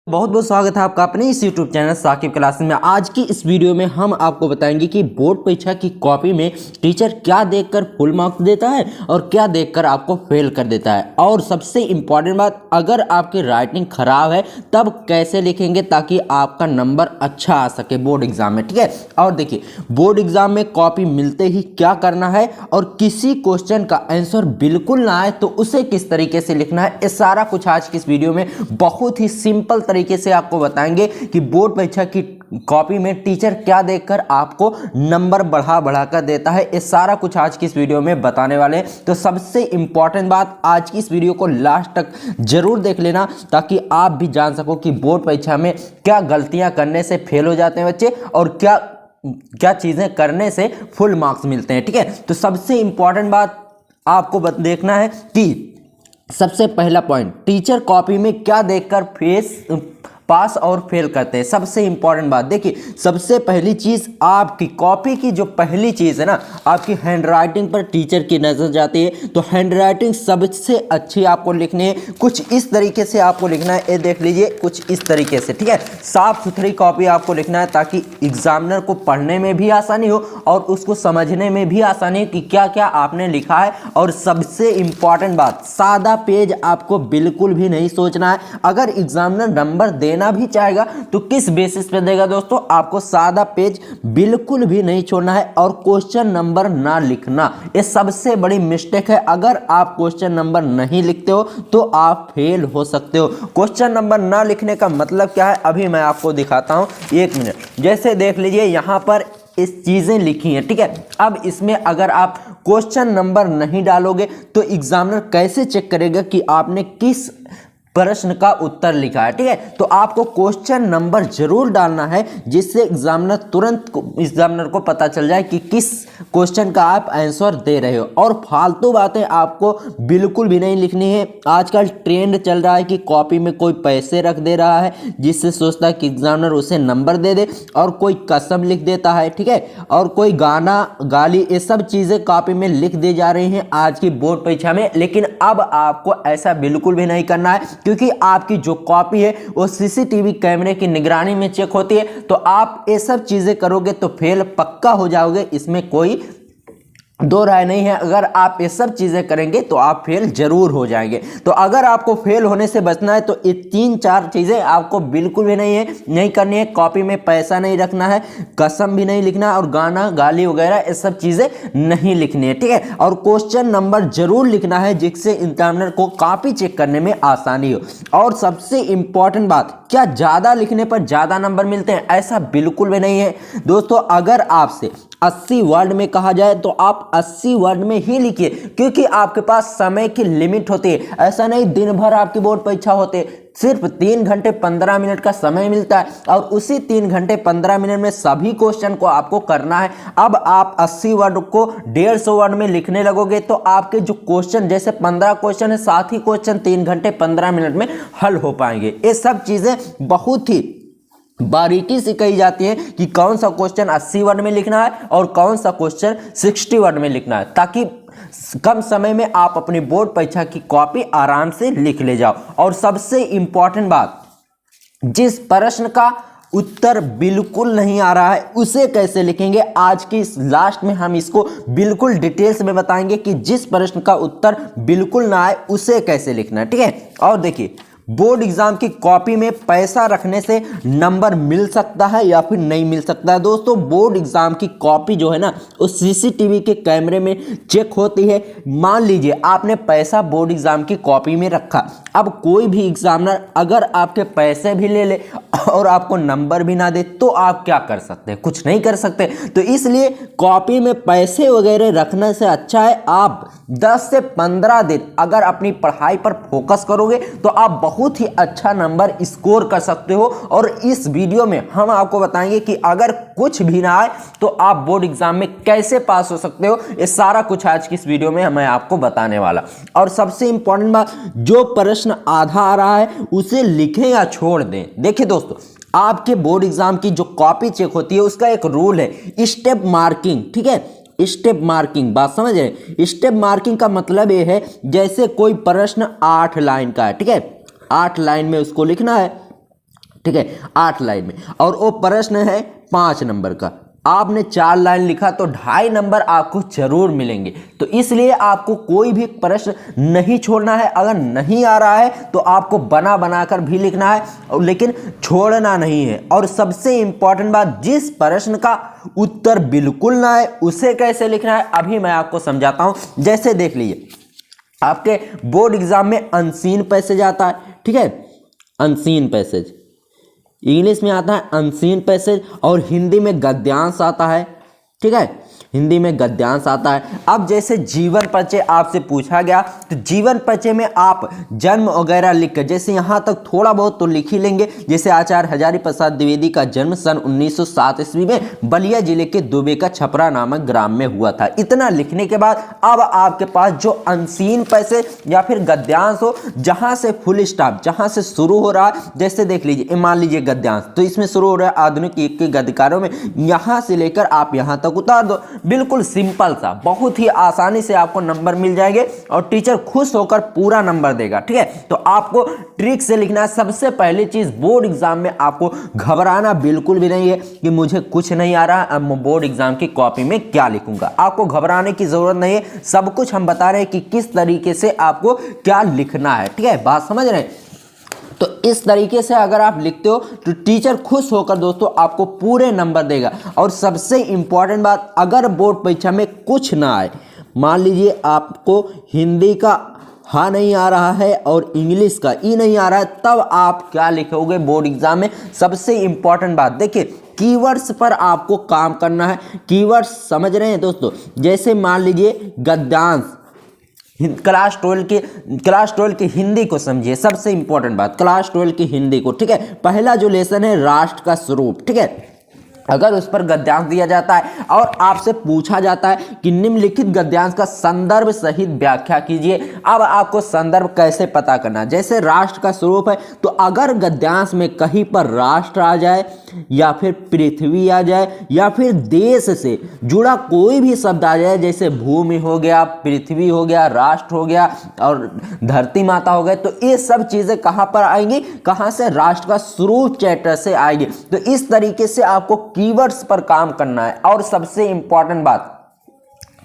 बहुत बहुत स्वागत है आपका अपने इस YouTube चैनल साकिब क्लासेस में। आज की इस वीडियो में हम आपको बताएंगे कि बोर्ड परीक्षा की कॉपी में टीचर क्या देखकर फुल मार्क्स देता है और क्या देखकर आपको फेल कर देता है। और सबसे इम्पॉर्टेंट बात, अगर आपकी राइटिंग खराब है तब कैसे लिखेंगे ताकि आपका नंबर अच्छा आ सके बोर्ड एग्जाम में, ठीक है। और देखिए, बोर्ड एग्जाम में कॉपी मिलते ही क्या करना है और किसी क्वेश्चन का आंसर बिल्कुल ना आए तो उसे किस तरीके से लिखना है, ये सारा कुछ आज की इस वीडियो में बहुत ही सिंपल तरीके से आपको बताएंगे कि बोर्ड परीक्षा की कॉपी में टीचर क्या देखकर आपको नंबर बढ़ा कर देता है। ये सारा कुछ आज की इस वीडियो में बताने वाले हैं। तो सबसे इंपॉर्टेंट बात, आज की इस वीडियो को लास्ट तक जरूर देख लेना ताकि आप भी जान सको कि बोर्ड परीक्षा में क्या गलतियां करने से फेल हो जाते हैं बच्चे और क्या चीजें करने से फुल मार्क्स मिलते हैं, ठीक है। तो सबसे इंपॉर्टेंट बात आपको देखना है कि सबसे पहला पॉइंट, टीचर कॉपी में क्या देखकर पास और फेल करते हैं। सबसे इंपॉर्टेंट बात देखिए, सबसे पहली चीज आपकी कॉपी की जो पहली चीज है ना, आपकी हैंडराइटिंग पर टीचर की नजर जाती है। तो हैंडराइटिंग सबसे अच्छी आपको लिखनी है। कुछ इस तरीके से आपको लिखना है, ये देख लीजिए, कुछ इस तरीके से, ठीक है। साफ सुथरी कॉपी आपको लिखना है ताकि एग्जामिनर को पढ़ने में भी आसानी हो और उसको समझने में भी आसानी हो कि क्या क्या आपने लिखा है। और सबसे इंपॉर्टेंट बात, सादा पेज आपको बिल्कुल भी नहीं सोचना है। अगर एग्जामिनर नंबर देना भी चाहेगा तो किस बेसिस पे देगा दोस्तों, आपको सादा पेज बिल्कुल भी नहीं छोड़ना है और क्वेश्चन नंबर ना लिखना, ये सबसे बड़ी मिस्टेक है। अगर आप क्वेश्चन नंबर नहीं लिखते हो तो आप फेल हो सकते हो। क्वेश्चन नंबर ना लिखने का मतलब क्या है, अभी मैं आपको दिखाता हूं, एक मिनट। जैसे देख लीजिए, यहां पर इस चीजें लिखी हैं, ठीक है। अब इसमें अगर आप क्वेश्चन नंबर नहीं डालोगे तो एग्जामिनर कैसे चेक करेगा कि आपने किस प्रश्न का उत्तर लिखा है, ठीक है। तो आपको क्वेश्चन नंबर जरूर डालना है जिससे एग्जामिनर को पता चल जाए कि किस क्वेश्चन का आप आंसर दे रहे हो। और फालतू बातें आपको बिल्कुल भी नहीं लिखनी है। आजकल ट्रेंड चल रहा है कि कॉपी में कोई पैसे रख दे रहा है जिससे सोचता है कि एग्जामिनर उसे नंबर दे दे, और कोई कसम लिख देता है, ठीक है, और कोई गाना गाली, ये सब चीजें कॉपी में लिख दी जा रही हैं आज की बोर्ड परीक्षा में। लेकिन अब आपको ऐसा बिल्कुल भी नहीं करना है क्योंकि आपकी जो कॉपी है वो सीसीटीवी कैमरे की निगरानी में चेक होती है। तो आप ये सब चीजें करोगे तो फेल पक्का हो जाओगे, इसमें कोई दो राय नहीं है। अगर आप ये सब चीजें करेंगे तो आप फेल जरूर हो जाएंगे। तो अगर आपको फेल होने से बचना है तो ये 3-4 चीजें आपको बिल्कुल भी नहीं करनी है। कॉपी में पैसा नहीं रखना है, कसम भी नहीं लिखना है और गाना गाली वगैरह ये सब चीजें नहीं लिखनी है, ठीक है। और क्वेश्चन नंबर जरूर लिखना है जिससे एग्जामिनर को कॉपी चेक करने में आसानी हो। और सबसे इंपॉर्टेंट बात, क्या ज्यादा लिखने पर ज्यादा नंबर मिलते हैं, ऐसा बिल्कुल भी नहीं है दोस्तों। अगर आपसे 80 वर्ड में कहा जाए तो आप 80 वर्ड में ही लिखिए क्योंकि आपके पास समय की लिमिट होती है। ऐसा नहीं दिन भर आपकी बोर्ड परीक्षा होती है, सिर्फ 3 घंटे 15 मिनट का समय मिलता है और उसी 3 घंटे 15 मिनट में सभी क्वेश्चन को आपको करना है। अब आप 80 वर्ड को 150 वर्ड में लिखने लगोगे तो आपके जो क्वेश्चन, जैसे 15 क्वेश्चन है, 7 ही क्वेश्चन 3 घंटे 15 मिनट में हल हो पाएंगे। ये सब चीजें बहुत ही बारीकी से कही जाती है कि कौन सा क्वेश्चन 80 वर्ड में लिखना है और कौन सा क्वेश्चन 60 वर्ड में लिखना है, ताकि कम समय में आप अपनी बोर्ड परीक्षा की कॉपी आराम से लिख ले जाओ। और सबसे इंपॉर्टेंट बात, जिस प्रश्न का उत्तर बिल्कुल नहीं आ रहा है उसे कैसे लिखेंगे, आज की इस लास्ट में हम इसको बिल्कुल डिटेल्स में बताएंगे कि जिस प्रश्न का उत्तर बिल्कुल ना आए उसे कैसे लिखना है, ठीक है। और देखिए, बोर्ड एग्जाम की कॉपी में पैसा रखने से नंबर मिल सकता है या फिर नहीं मिल सकता है। दोस्तों, बोर्ड एग्जाम की कॉपी जो है ना, वो सीसीटीवी के कैमरे में चेक होती है। मान लीजिए आपने पैसा बोर्ड एग्जाम की कॉपी में रखा, अब कोई भी एग्जामिनर अगर आपके पैसे भी ले ले और आपको नंबर भी ना दे तो आप क्या कर सकते हैं, कुछ नहीं कर सकते। तो इसलिए कॉपी में पैसे वगैरह रखने से अच्छा है आप 10 से 15 दिन अगर अपनी पढ़ाई पर फोकस करोगे तो आप बहुत ही अच्छा नंबर स्कोर कर सकते हो। और इस वीडियो में हम आपको बताएंगे कि अगर कुछ भी ना आए तो आप बोर्ड एग्जाम में कैसे पास हो सकते हो। ये सारा कुछ आज की इस वीडियो में मैं आपको बताने वाला। और सबसे इंपॉर्टेंट बात, जो प्रश्न आधा आ रहा है उसे लिखें या छोड़ दें। देखिए दोस्तों, आपके बोर्ड एग्जाम की जो कॉपी चेक होती है उसका एक रूल है, स्टेप मार्किंग, ठीक है। स्टेप मार्किंग, बात समझ रहे। स्टेप मार्किंग का मतलब ये है, जैसे कोई प्रश्न 8 लाइन का है, ठीक है, 8 लाइन में उसको लिखना है। ठीक है, 8 लाइन में, और वो प्रश्न है 5 नंबर का। आपने 4 लाइन लिखा तो 2.5 नंबर आपको जरूर मिलेंगे। तो इसलिए आपको कोई भी प्रश्न नहीं छोड़ना है। अगर नहीं आ रहा है तो आपको बना बनाकर भी लिखना है, लेकिन छोड़ना नहीं है। और सबसे इंपॉर्टेंट बात, जिस प्रश्न का उत्तर बिल्कुल ना है उसे कैसे लिखना है, अभी मैं आपको समझाता हूं। जैसे देख लीजिए, आपके बोर्ड एग्जाम में अनसीन पैसेज आता है, ठीक है, अनसीन पैसेज इंग्लिश में आता है अनसीन पैसेज, और हिंदी में गद्यांश आता है, ठीक है, हिंदी में गद्यांश आता है। अब जैसे जीवन परिचय आपसे पूछा गया, तो जीवन परिचय में आप जन्म वगैरह लिखकर, जैसे यहाँ तक थोड़ा बहुत तो लिख ही लेंगे। जैसे आचार्य हजारी प्रसाद द्विवेदी का जन्म सन 1907 ईस्वी में बलिया जिले के दुबे का छपरा नामक ग्राम में हुआ था। इतना लिखने के बाद अब आपके पास जो अनसीन पैसेज या फिर गद्यांश हो, जहां से फुल स्टॉप, जहां से शुरू हो रहा है, जैसे देख लीजिए, मान लीजिए गद्यांश, तो इसमें शुरू हो रहा है आधुनिक युग के गद्यकारों में, यहां से लेकर आप यहां तक उतार दो। बिल्कुल सिंपल सा, बहुत ही आसानी से आपको नंबर मिल जाएंगे और टीचर खुश होकर पूरा नंबर देगा, ठीक है। तो आपको ट्रिक से लिखना है। सबसे पहली चीज, बोर्ड एग्जाम में आपको घबराना बिल्कुल भी नहीं है कि मुझे कुछ नहीं आ रहा, अब मैं बोर्ड एग्जाम की कॉपी में क्या लिखूंगा। आपको घबराने की जरूरत नहीं है, सब कुछ हम बता रहे हैं कि किस तरीके से आपको क्या लिखना है, ठीक है, बात समझ रहे हैं। तो इस तरीके से अगर आप लिखते हो तो टीचर खुश होकर दोस्तों आपको पूरे नंबर देगा। और सबसे इंपॉर्टेंट बात, अगर बोर्ड परीक्षा में कुछ ना आए, मान लीजिए आपको हिंदी का हाँ नहीं आ रहा है और इंग्लिश का ई नहीं आ रहा है, तब आप क्या लिखोगे बोर्ड एग्जाम में। सबसे इंपॉर्टेंट बात देखिए, कीवर्ड्स पर आपको काम करना है। कीवर्ड्स समझ रहे हैं दोस्तों, जैसे मान लीजिए गद्यांश, क्लास 12 की हिंदी को समझिए। सबसे इंपॉर्टेंट बात, क्लास 12 की हिंदी को, ठीक है, पहला जो लेसन है राष्ट्र का स्वरूप, ठीक है, अगर उस पर गद्यांश दिया जाता है और आपसे पूछा जाता है कि निम्नलिखित गद्यांश का संदर्भ सहित व्याख्या कीजिए। अब आपको संदर्भ कैसे पता करना, जैसे राष्ट्र का स्वरूप है, तो अगर गद्यांश में कहीं पर राष्ट्र आ जाए या फिर पृथ्वी आ जाए या फिर देश से जुड़ा कोई भी शब्द आ जाए, जैसे भूमि हो गया, पृथ्वी हो गया, राष्ट्र हो गया और धरती माता हो गए, तो ये सब चीजें कहां पर आएंगी, कहां से, राष्ट्र का स्वरूप चैप्टर से आएगी। तो इस तरीके से आपको कीवर्ड्स पर काम करना है। और सबसे इंपॉर्टेंट बात,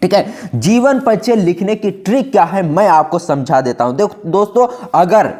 ठीक है, जीवन परिचय लिखने की ट्रिक क्या है मैं आपको समझा देता हूं। देखो दोस्तों, अगर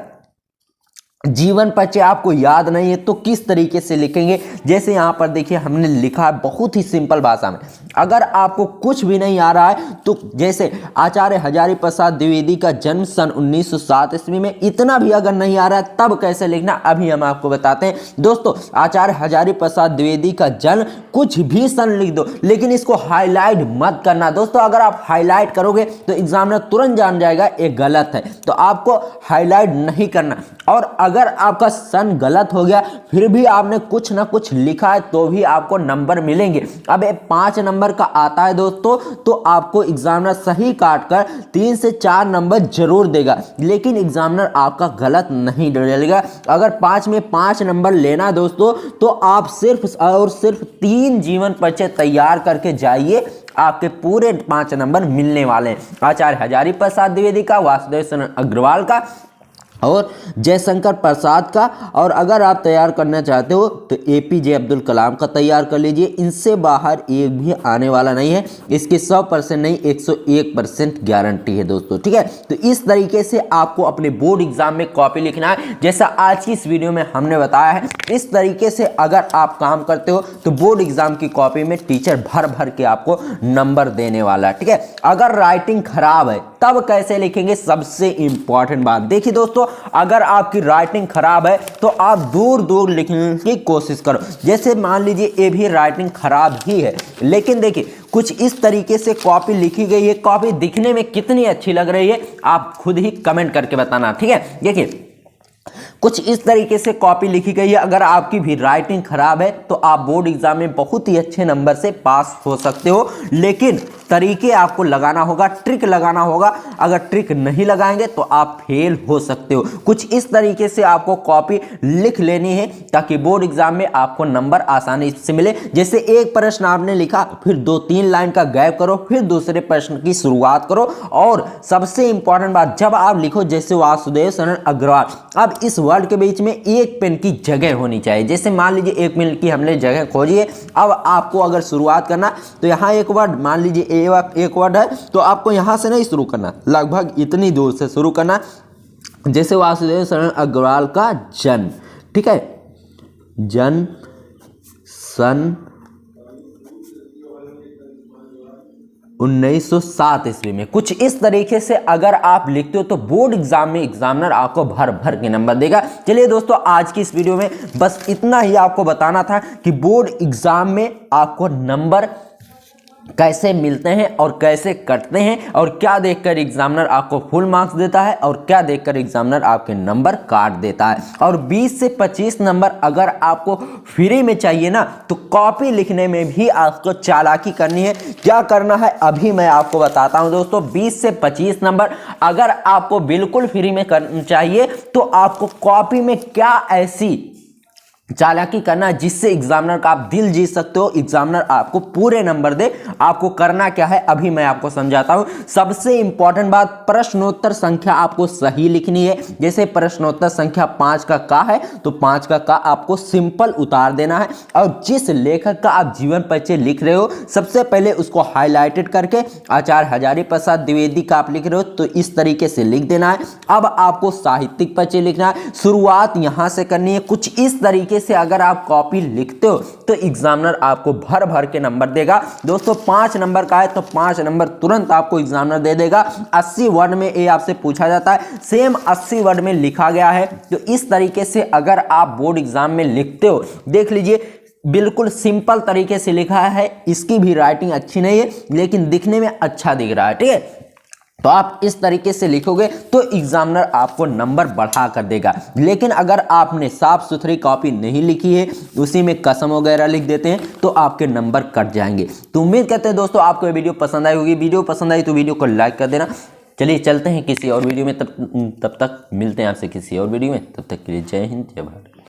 जीवन परिचय आपको याद नहीं है तो किस तरीके से लिखेंगे, जैसे यहां पर देखिए हमने लिखा है बहुत ही सिंपल भाषा में। अगर आपको कुछ भी नहीं आ रहा है तो जैसे आचार्य हजारी प्रसाद द्विवेदी का जन्म सन 1907 ईस्वी में, इतना भी अगर नहीं आ रहा है तब कैसे लिखना, अभी हम आपको बताते हैं। दोस्तों, आचार्य हजारी प्रसाद द्विवेदी का जन्म, कुछ भी सन लिख दो, लेकिन इसको हाईलाइट मत करना दोस्तों। अगर आप हाईलाइट करोगे तो एग्जामिनर तुरंत जान जाएगा ये गलत है, तो आपको हाईलाइट नहीं करना। और अगर आपका सन गलत हो गया फिर भी आपने कुछ ना कुछ लिखा है तो भी आपको नंबर मिलेंगे। अब 5 नंबर का आता है दोस्तों, तो आपको एग्जामिनर सही काट कर 3 से 4 नंबर जरूर देगा, लेकिन एग्जामिनर आपका गलत नहीं डालेगा। अगर 5 में 5 नंबर लेना दोस्तों, तो आप सिर्फ और सिर्फ 3 जीवन परिचय तैयार करके जाइए, आपके पूरे 5 नंबर मिलने वाले हैं। आचार्य हजारी प्रसाद द्विवेदी का, वासुदेव शरण अग्रवाल का और जयशंकर प्रसाद का। और अगर आप तैयार करना चाहते हो तो एपीजे अब्दुल कलाम का तैयार कर लीजिए। इनसे बाहर एक भी आने वाला नहीं है, इसकी 100% नहीं 101% गारंटी है दोस्तों, ठीक है। तो इस तरीके से आपको अपने बोर्ड एग्जाम में कॉपी लिखना है, जैसा आज की इस वीडियो में हमने बताया है। इस तरीके से अगर आप काम करते हो तो बोर्ड एग्जाम की कॉपी में टीचर भर भर के आपको नंबर देने वाला है, ठीक है। अगर राइटिंग खराब है तब कैसे लिखेंगे, सबसे इंपॉर्टेंट बात देखिए दोस्तों, अगर आपकी राइटिंग खराब है तो आप दूर दूर लिखने की कोशिश करो। जैसे मान लीजिए ये भी राइटिंग खराब ही है, लेकिन देखिए कुछ इस तरीके से कॉपी लिखी गई है। कॉपी दिखने में कितनी अच्छी लग रही है आप खुद ही कमेंट करके बताना, ठीक है। देखिए कुछ इस तरीके से कॉपी लिखी गई है। अगर आपकी भी राइटिंग खराब है तो आप बोर्ड एग्जाम में बहुत ही अच्छे नंबर से पास हो सकते हो, लेकिन तरीके आपको लगाना होगा, ट्रिक लगाना होगा। अगर ट्रिक नहीं लगाएंगे तो आप फेल हो सकते हो। कुछ इस तरीके से आपको कॉपी लिख लेनी है ताकि बोर्ड एग्जाम में आपको नंबर आसानी से मिले। जैसे एक प्रश्न आपने लिखा, फिर 2-3 लाइन का गैप करो, फिर दूसरे प्रश्न की शुरुआत करो। और सबसे इंपॉर्टेंट बात, जब आप लिखो जैसे वासुदेव शरण अग्रवाल, अब इस वर्ड के बीच में एक पेन की जगह होनी चाहिए। जैसे मान लीजिए 1 मिनट की हमने जगह खोजी है। अब आपको अगर शुरुआत करना तो यहाँ एक वर्ड, मान लीजिए एक वर्ड है, तो आपको यहाँ से नहीं शुरू करना, लगभग इतनी दूर से शुरू करना। जैसे वासुदेव शरण अग्रवाल का जन्म, ठीक है, जन्म सन 1907 ईस्वी में, कुछ इस तरीके से अगर आप लिखते हो तो बोर्ड एग्जाम में एग्जामिनर आपको भर भर के नंबर देगा। चलिए दोस्तों, आज की इस वीडियो में बस इतना ही आपको बताना था कि बोर्ड एग्जाम में आपको नंबर कैसे मिलते हैं और कैसे कटते हैं, और क्या देखकर एग्जामिनर आपको फुल मार्क्स देता है और क्या देखकर एग्जामिनर आपके नंबर काट देता है। और 20 से 25 नंबर अगर आपको फ्री में चाहिए ना, तो कॉपी लिखने में भी आपको चालाकी करनी है। क्या करना है अभी मैं आपको बताता हूं दोस्तों। 20 से 25 नंबर अगर आपको बिल्कुल फ्री में चाहिए तो आपको कॉपी में क्या ऐसी चालाकी करना जिससे एग्जामिनर का आप दिल जीत सकते हो, एग्जामिनर आपको पूरे नंबर दे। आपको करना क्या है अभी मैं आपको समझाता हूं। सबसे इंपॉर्टेंट बात, प्रश्नोत्तर संख्या आपको सही लिखनी है। जैसे प्रश्नोत्तर संख्या 5 का का है तो 5 का का आपको सिंपल उतार देना है। और जिस लेखक का आप जीवन परिचय लिख रहे हो, सबसे पहले उसको हाईलाइटेड करके आचार्य हजारी प्रसाद द्विवेदी का आप लिख रहे हो तो इस तरीके से लिख देना है। अब आपको साहित्यिक परिचय लिखना है, शुरुआत यहां से करनी है। कुछ इस तरीके से अगर आप कॉपी लिखते हो तो एग्जामिनर आपको भर भर के नंबर देगा। दोस्तों 5 नंबर का है तो 5 नंबर तुरंत आपको एग्जामिनर दे देगा। 80 वर्ड में ये आपसे पूछा जाता है, सेम 80 वर्ड में लिखा गया है। तो इस तरीके से अगर आप बोर्ड एग्जाम में लिखते हो, देख लीजिए बिल्कुल सिंपल तरीके से लिखा है। इसकी भी राइटिंग अच्छी नहीं है लेकिन दिखने में अच्छा दिख रहा है, ठीक है। तो आप इस तरीके से लिखोगे तो एग्जामिनर आपको नंबर बढ़ा कर देगा। लेकिन अगर आपने साफ सुथरी कॉपी नहीं लिखी है, उसी में कसम वगैरह लिख देते हैं, तो आपके नंबर कट जाएंगे। तो उम्मीद करते हैं दोस्तों आपको ये वीडियो पसंद आई होगी। वीडियो पसंद आई तो वीडियो को लाइक कर देना। चलिए चलते हैं किसी और वीडियो में, तब तक मिलते हैं आपसे किसी और वीडियो में। तब तक के लिए जय हिंद, जय भारत।